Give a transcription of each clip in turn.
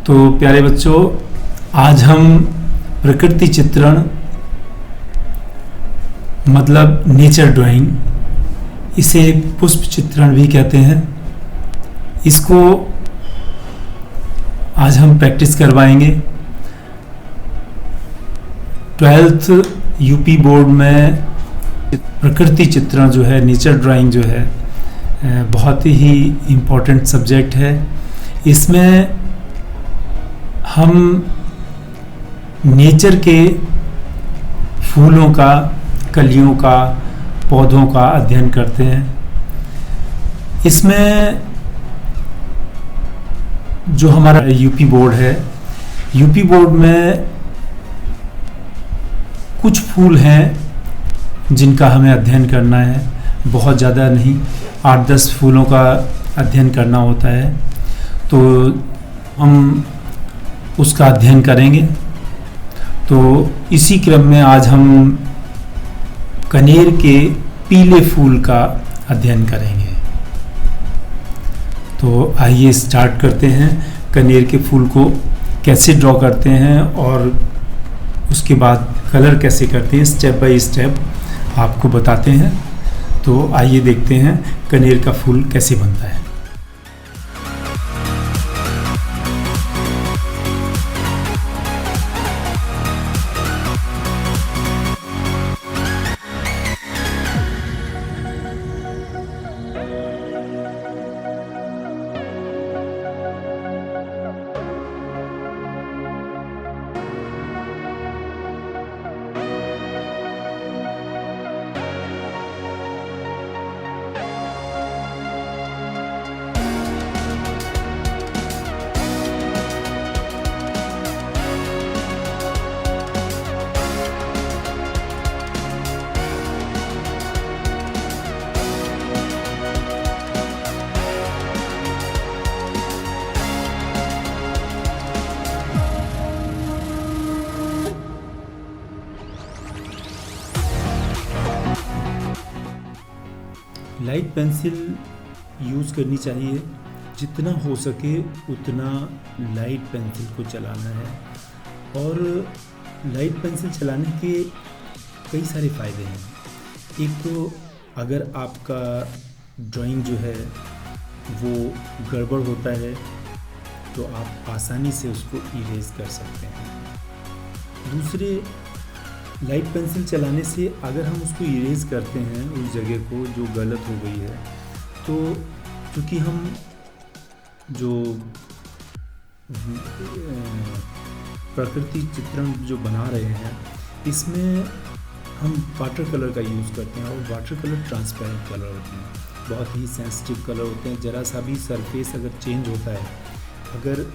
तो प्यारे बच्चों, आज हम प्रकृति चित्रण मतलब नेचर ड्राइंग, इसे पुष्प चित्रण भी कहते हैं, इसको आज हम प्रैक्टिस करवाएंगे। 12th यूपी बोर्ड में प्रकृति चित्रण जो है, नेचर ड्राइंग जो है, बहुत ही इम्पोर्टेंट सब्जेक्ट है। इसमें हम नेचर के फूलों का, कलियों का, पौधों का अध्ययन करते हैं। इसमें जो हमारा यूपी बोर्ड है, यूपी बोर्ड में कुछ फूल हैं जिनका हमें अध्ययन करना है, बहुत ज़्यादा नहीं, 8-10 फूलों का अध्ययन करना होता है। तो हम उसका अध्ययन करेंगे। तो इसी क्रम में आज हम कनेर के पीले फूल का अध्ययन करेंगे। तो आइए स्टार्ट करते हैं। कनेर के फूल को कैसे ड्रॉ करते हैं और उसके बाद कलर कैसे करते हैं, स्टेप बाय स्टेप आपको बताते हैं। तो आइए देखते हैं कनेर का फूल कैसे बनता है। लाइट पेंसिल यूज़ करनी चाहिए, जितना हो सके उतना लाइट पेंसिल को चलाना है। और लाइट पेंसिल चलाने के कई सारे फ़ायदे हैं। एक तो अगर आपका ड्राइंग जो है वो गड़बड़ होता है तो आप आसानी से उसको इरेज कर सकते हैं। दूसरे, लाइट पेंसिल चलाने से अगर हम उसको इरेज करते हैं उस जगह को जो गलत हो गई है, तो क्योंकि हम जो प्रकृति चित्रण जो बना रहे हैं इसमें हम वाटर कलर का यूज़ करते हैं, और वाटर कलर ट्रांसपेरेंट कलर होते हैं, बहुत ही सेंसिटिव कलर होते हैं। ज़रा सा भी सरफेस अगर चेंज होता है, अगर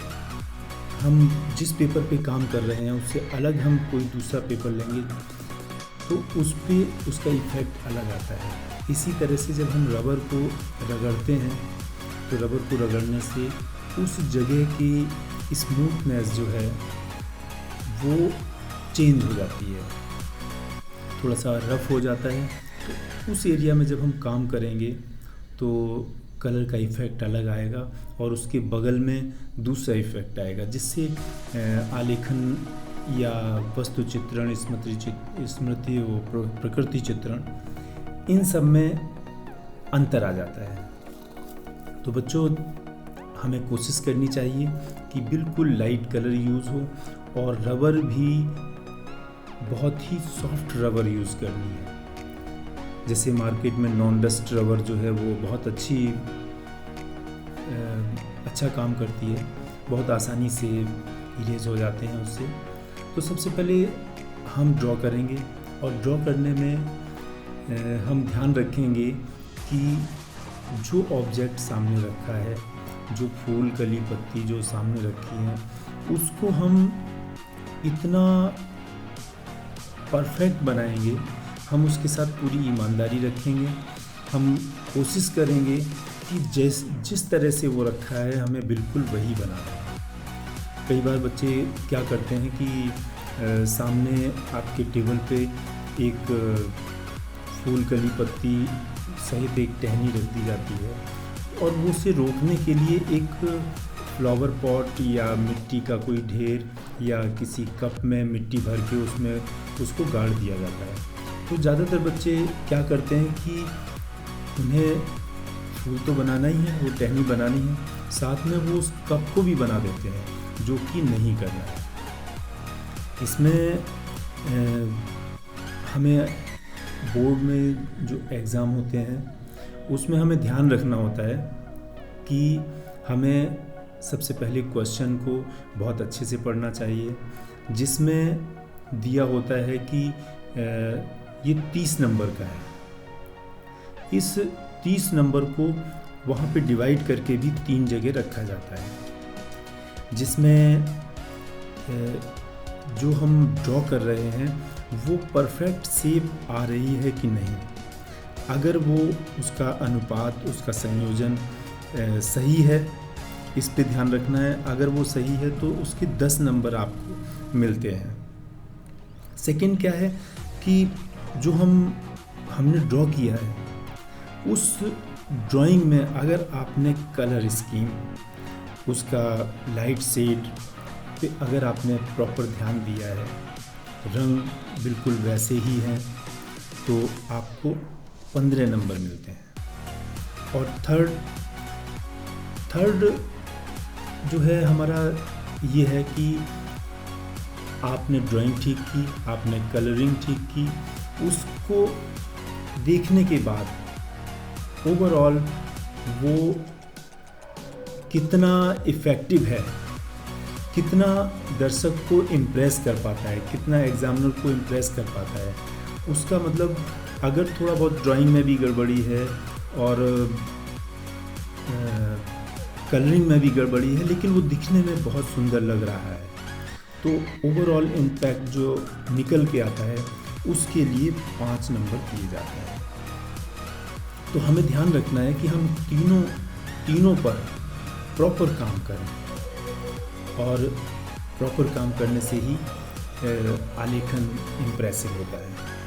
हम जिस पेपर पे काम कर रहे हैं उससे अलग हम कोई दूसरा पेपर लेंगे तो उस पर उसका इफ़ेक्ट अलग आता है। इसी तरह से जब हम रबर को रगड़ते हैं तो रबर को रगड़ने से उस जगह की स्मूथनेस जो है वो चेंज हो जाती है, थोड़ा सा रफ हो जाता है। तो उस एरिया में जब हम काम करेंगे तो कलर का इफ़ेक्ट अलग आएगा और उसके बगल में दूसरा इफ़ेक्ट आएगा, जिससे आलेखन या वस्तु चित्रण, स्मृति वो प्रकृति चित्रण, इन सब में अंतर आ जाता है। तो बच्चों, हमें कोशिश करनी चाहिए कि बिल्कुल लाइट कलर यूज़ हो, और रबर भी बहुत ही सॉफ्ट रबर यूज़ करनी है। जैसे मार्केट में नॉन डस्ट रबर जो है वो बहुत अच्छा काम करती है, बहुत आसानी से इरेज हो जाते हैं उससे। तो सबसे पहले हम ड्रॉ करेंगे, और ड्रॉ करने में हम ध्यान रखेंगे कि जो ऑब्जेक्ट सामने रखा है, जो फूल, कली, पत्ती जो सामने रखी है, उसको हम इतना परफेक्ट बनाएंगे, हम उसके साथ पूरी ईमानदारी रखेंगे। हम कोशिश करेंगे कि जिस तरह से वो रखा है हमें बिल्कुल वही बनाना है। कई बार बच्चे क्या करते हैं कि सामने आपके टेबल पे एक फूल, कली, पत्ती सहित एक टहनी रख दी जाती है, और वो उसे रोकने के लिए एक फ्लावर पॉट या मिट्टी का कोई ढेर या किसी कप में मिट्टी भर के उसमें उसको गाड़ दिया जाता है। तो ज़्यादातर बच्चे क्या करते हैं कि उन्हें फूल तो बनाना ही है, वो टहनी बनानी है, साथ में वो उस कप को भी बना देते हैं, जो कि नहीं करना है। इसमें हमें बोर्ड में जो एग्ज़ाम होते हैं उसमें हमें ध्यान रखना होता है कि हमें सबसे पहले क्वेश्चन को बहुत अच्छे से पढ़ना चाहिए, जिसमें दिया होता है कि ये 30 नंबर का है। इस 30 नंबर को वहाँ पे डिवाइड करके भी 3 जगह रखा जाता है, जिसमें जो हम ड्रॉ कर रहे हैं वो परफेक्ट शेप आ रही है कि नहीं। अगर वो उसका अनुपात, उसका संयोजन सही है, इस पे ध्यान रखना है। अगर वो सही है तो उसके 10 नंबर आपको मिलते हैं। सेकंड क्या है कि जो हमने ड्रॉ किया है उस ड्राइंग में अगर आपने कलर स्कीम, उसका लाइट शेड पे अगर आपने प्रॉपर ध्यान दिया है, रंग बिल्कुल वैसे ही हैं, तो आपको 15 नंबर मिलते हैं। और थर्ड जो है हमारा ये है कि आपने ड्राइंग ठीक की, आपने कलरिंग ठीक की, उसको देखने के बाद ओवरऑल वो कितना इफ़ेक्टिव है, कितना दर्शक को इम्प्रेस कर पाता है, कितना एग्जामिनर को इम्प्रेस कर पाता है, उसका मतलब अगर थोड़ा बहुत ड्राइंग में भी गड़बड़ी है और कलरिंग में भी गड़बड़ी है, लेकिन वो दिखने में बहुत सुंदर लग रहा है, तो ओवरऑल इम्पैक्ट जो निकल के आता है उसके लिए 5 नंबर दिए जाते हैं। तो हमें ध्यान रखना है कि हम तीनों पर प्रॉपर काम करें, और प्रॉपर काम करने से ही आलेखन इम्प्रेसिव होता है।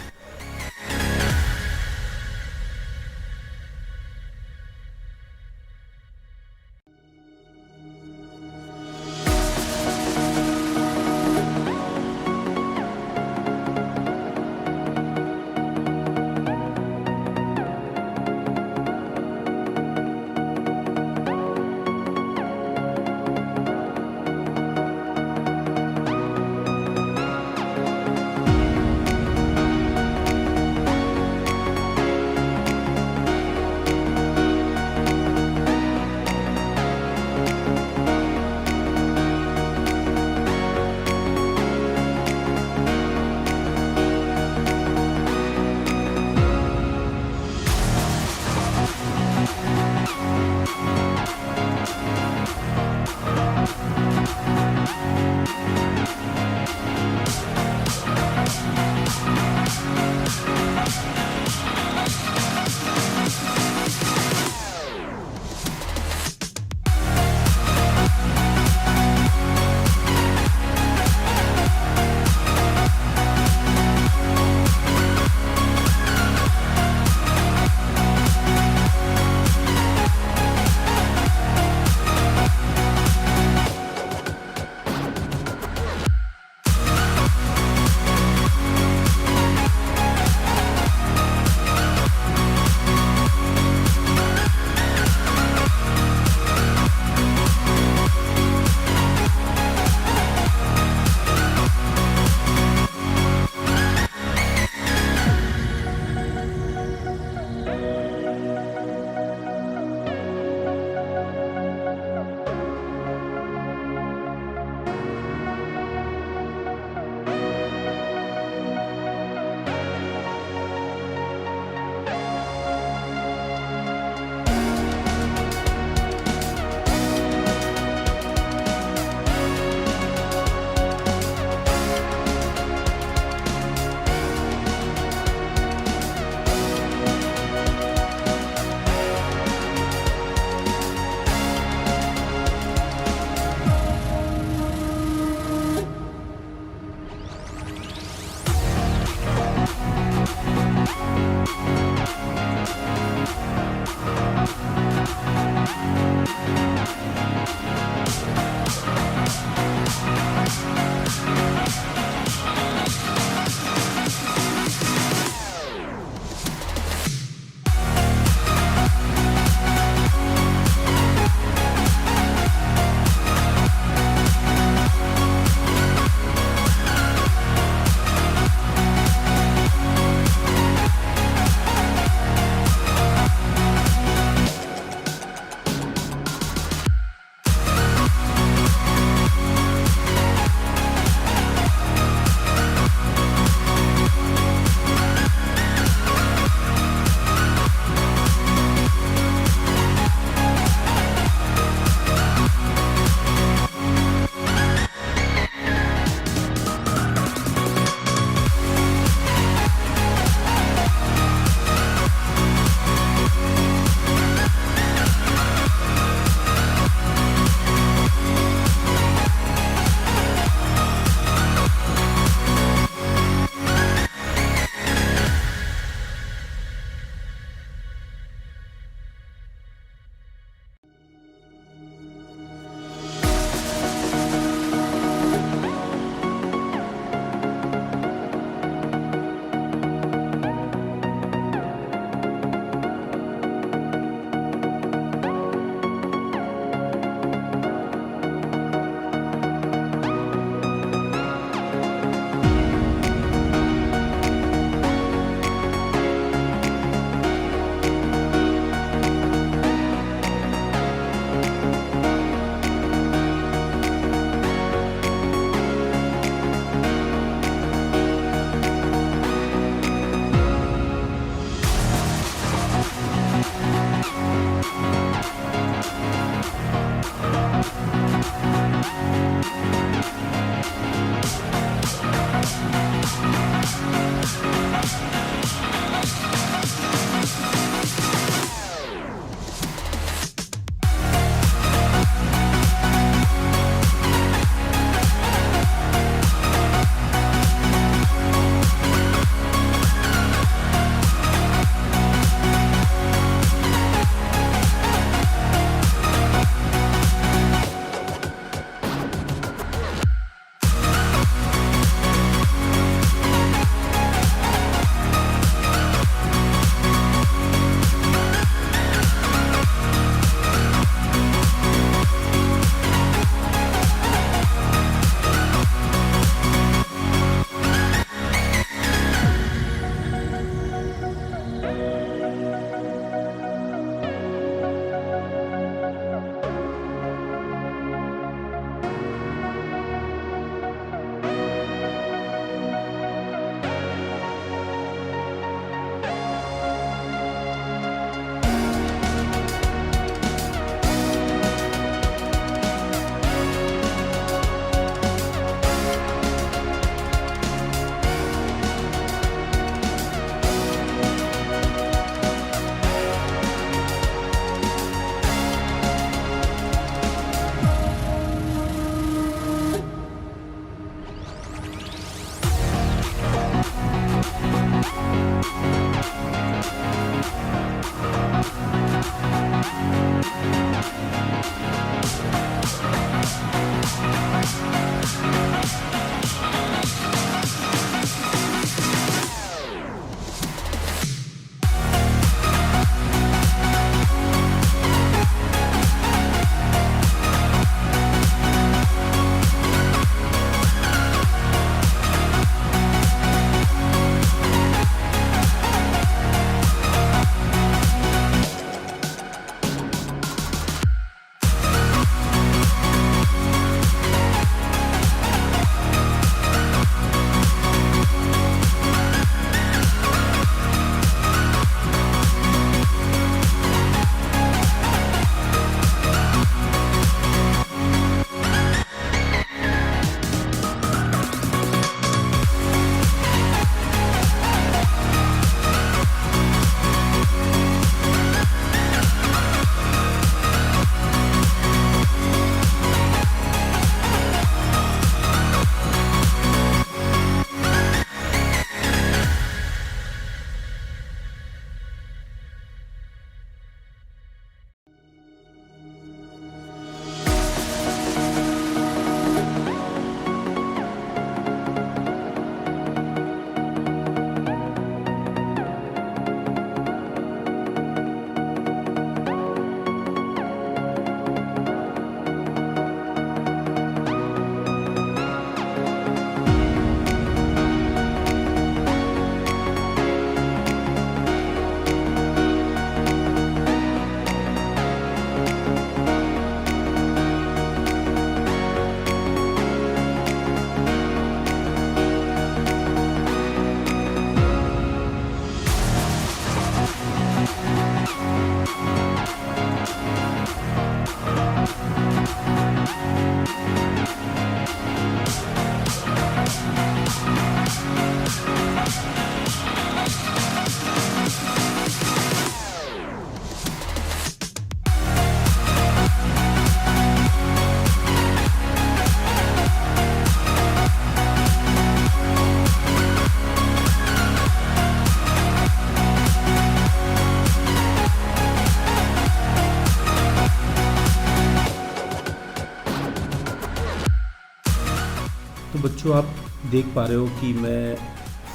तो बच्चों आप देख पा रहे हो कि मैं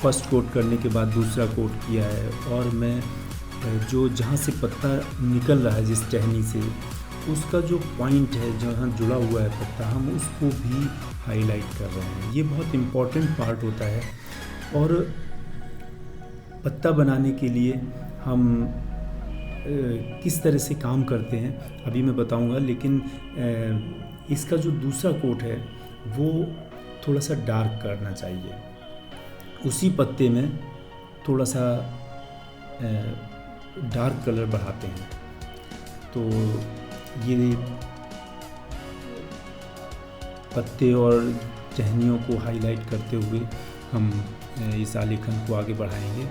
फर्स्ट कोट करने के बाद दूसरा कोट किया है, और मैं जो जहाँ से पत्ता निकल रहा है जिस टहनी से, उसका जो पॉइंट है जहाँ जुड़ा हुआ है पत्ता, हम उसको भी हाईलाइट कर रहे हैं। ये बहुत इम्पॉर्टेंट पार्ट होता है। और पत्ता बनाने के लिए हम किस तरह से काम करते हैं अभी मैं बताऊंगा, लेकिन इसका जो दूसरा कोट है वो थोड़ा सा डार्क करना चाहिए। उसी पत्ते में थोड़ा सा डार्क कलर बढ़ाते हैं। तो ये पत्ते और टहनियों को हाईलाइट करते हुए हम इस आलेखन को आगे बढ़ाएंगे।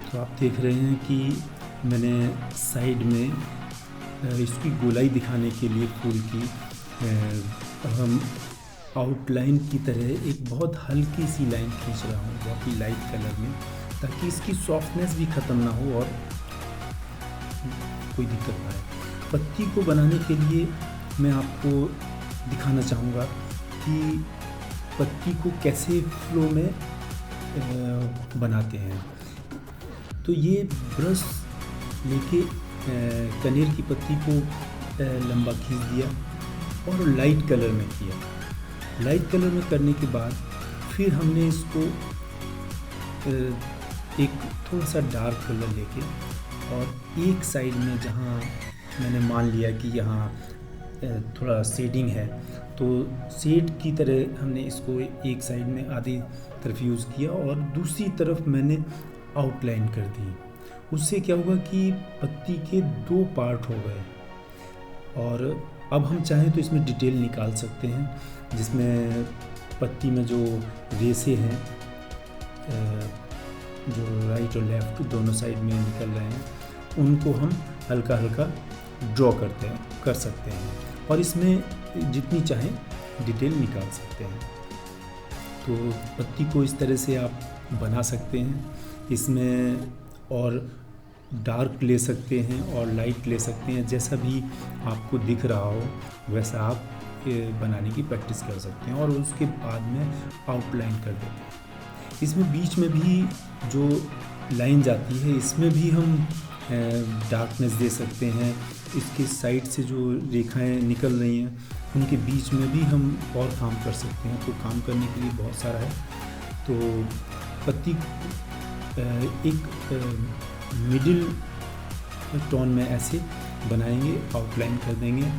तो आप देख रहे हैं कि मैंने साइड में इसकी गोलाई दिखाने के लिए फूल की हम आउटलाइन की तरह एक बहुत हल्की सी लाइन खींच रहा हूँ, बहुत ही लाइट कलर में, ताकि इसकी सॉफ्टनेस भी ख़त्म ना हो और कोई दिक्कत ना आए। पत्ती को बनाने के लिए मैं आपको दिखाना चाहूँगा कि पत्ती को कैसे फ्लो में बनाते हैं। तो ये ब्रश लेके कनेर की पत्ती को लंबा खींच दिया और लाइट कलर में किया। लाइट कलर में करने के बाद फिर हमने इसको एक थोड़ा सा डार्क कलर लेके और एक साइड में जहाँ मैंने मान लिया कि यहाँ थोड़ा शेडिंग है, तो शेड की तरह हमने इसको एक साइड में आधी तरफ यूज़ किया और दूसरी तरफ मैंने आउटलाइन कर दी। उससे क्या हुआ कि पत्ती के दो पार्ट हो गए। और अब हम चाहें तो इसमें डिटेल निकाल सकते हैं, जिसमें पत्ती में जो रेसे हैं जो राइट और लेफ़्ट दोनों साइड में निकल रहे हैं, उनको हम हल्का हल्का ड्रॉ कर सकते हैं और इसमें जितनी चाहें डिटेल निकाल सकते हैं। तो पत्ती को इस तरह से आप बना सकते हैं। इसमें और डार्क ले सकते हैं और लाइट ले सकते हैं, जैसा भी आपको दिख रहा हो वैसा आप बनाने की प्रैक्टिस कर सकते हैं और उसके बाद में आउटलाइन कर देते हैं। इसमें बीच में भी जो लाइन जाती है, इसमें भी हम डार्कनेस दे सकते हैं। इसके साइड से जो रेखाएं निकल रही हैं उनके बीच में भी हम और काम कर सकते हैं। तो काम करने के लिए बहुत सारा है। तो पत्ती एक मिडिल टोन में ऐसे बनाएंगे, आउटलाइन कर देंगे।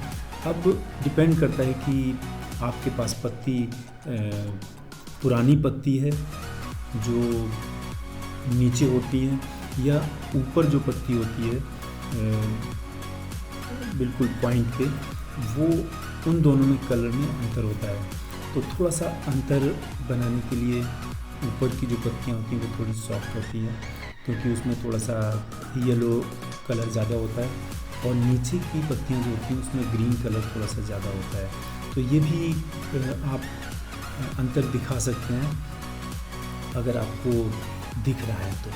अब डिपेंड करता है कि आपके पास पत्ती पुरानी पत्ती है जो नीचे होती है, या ऊपर जो पत्ती होती है बिल्कुल पॉइंट पे, वो उन दोनों में कलर में अंतर होता है। तो थोड़ा सा अंतर बनाने के लिए ऊपर की जो पत्तियाँ होती हैं वो थोड़ी सॉफ्ट होती हैं, क्योंकि उसमें थोड़ा सा येलो कलर ज़्यादा होता है, और नीचे की पत्तियाँ जो होती हैं उसमें ग्रीन कलर थोड़ा सा ज़्यादा होता है। तो ये भी आप अंतर दिखा सकते हैं अगर आपको दिख रहा है तो।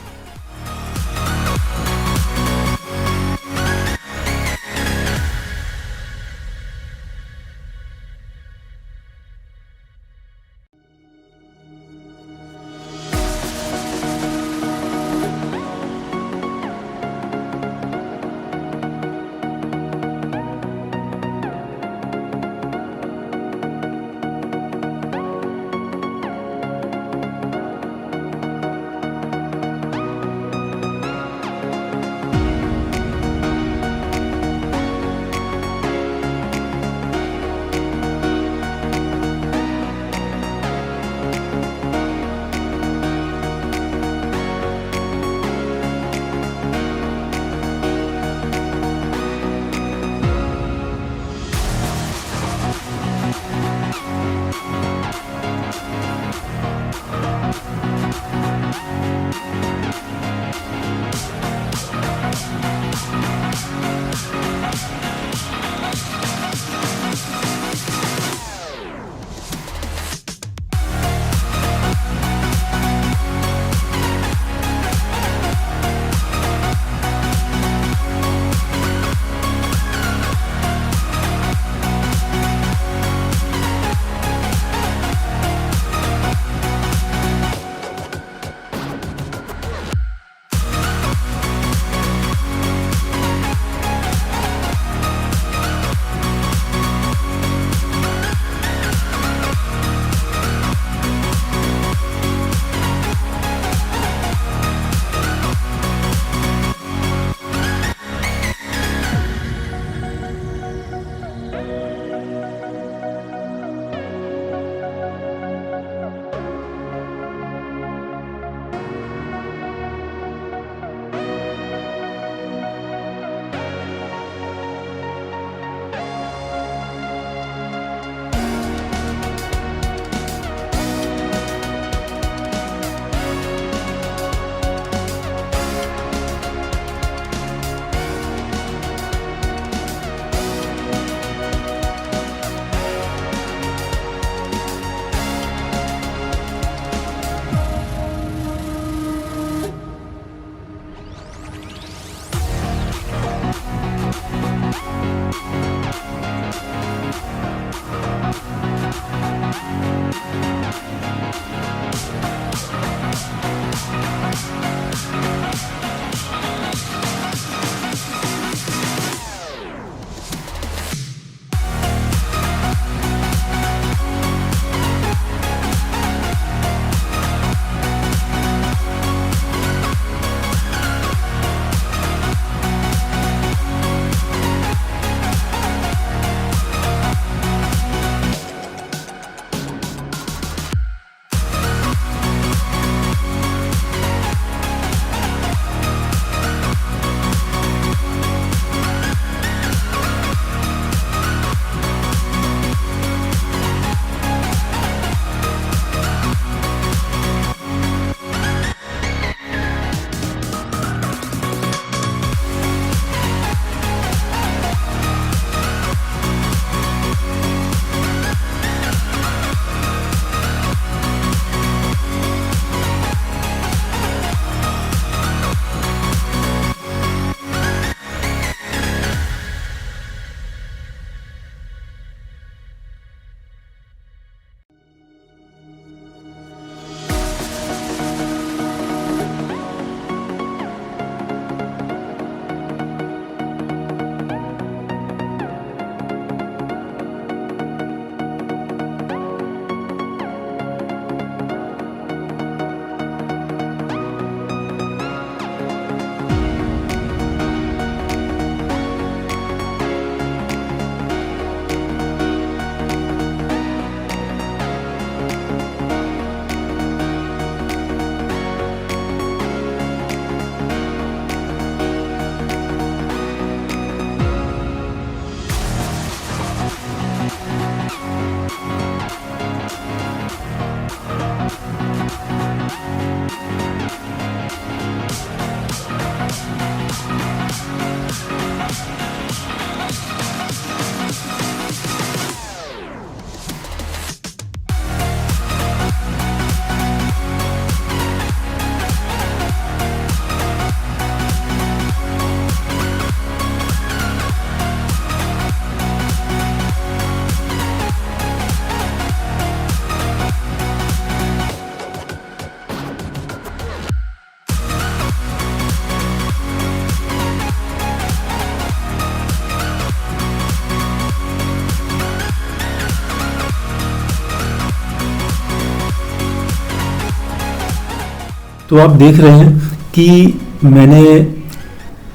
तो आप देख रहे हैं कि मैंने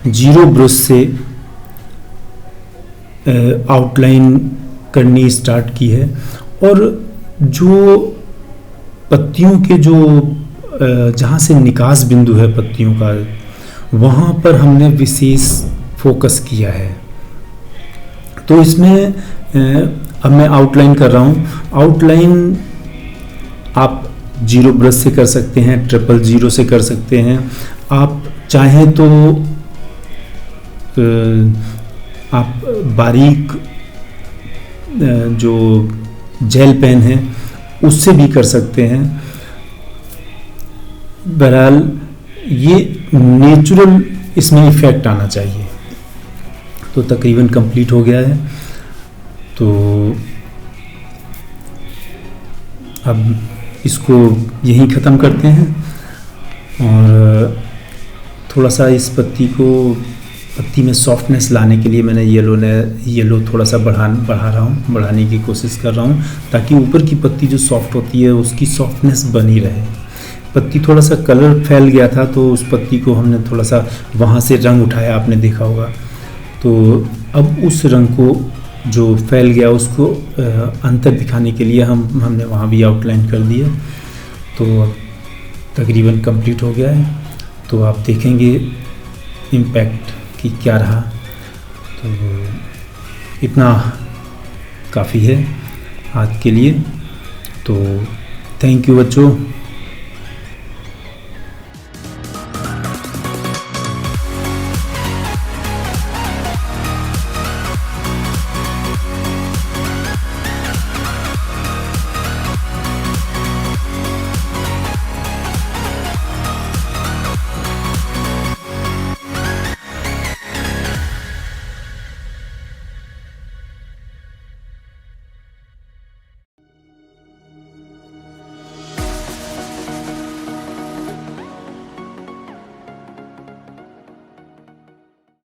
जीरो ब्रश से आउटलाइन करनी स्टार्ट की है, और जो पत्तियों के जो जहाँ से निकास बिंदु है पत्तियों का, वहाँ पर हमने विशेष फोकस किया है। तो इसमें अब मैं आउटलाइन कर रहा हूँ। आउटलाइन आप जीरो ब्रश से कर सकते हैं, 000 से कर सकते हैं। आप चाहें तो आप बारीक जो जेल पेन है उससे भी कर सकते हैं। बहरहाल ये नेचुरल इसमें इफ़ेक्ट आना चाहिए। तो तकरीबन कंप्लीट हो गया है। तो अब इसको यहीं ख़त्म करते हैं, और थोड़ा सा इस पत्ती में सॉफ्टनेस लाने के लिए मैंने येलो थोड़ा सा बढ़ाने की कोशिश कर रहा हूँ, ताकि ऊपर की पत्ती जो सॉफ्ट होती है उसकी सॉफ्टनेस बनी रहे। पत्ती थोड़ा सा कलर फैल गया था, तो उस पत्ती को हमने थोड़ा सा वहाँ से रंग उठाया, आपने देखा होगा। तो अब उस रंग को जो फैल गया उसको अंतर दिखाने के लिए हमने वहाँ भी आउटलाइन कर दिया। तो अब तकरीबन कंप्लीट हो गया है। तो आप देखेंगे इम्पैक्ट कि क्या रहा। तो इतना काफ़ी है आज के लिए। तो थैंक यू बच्चों।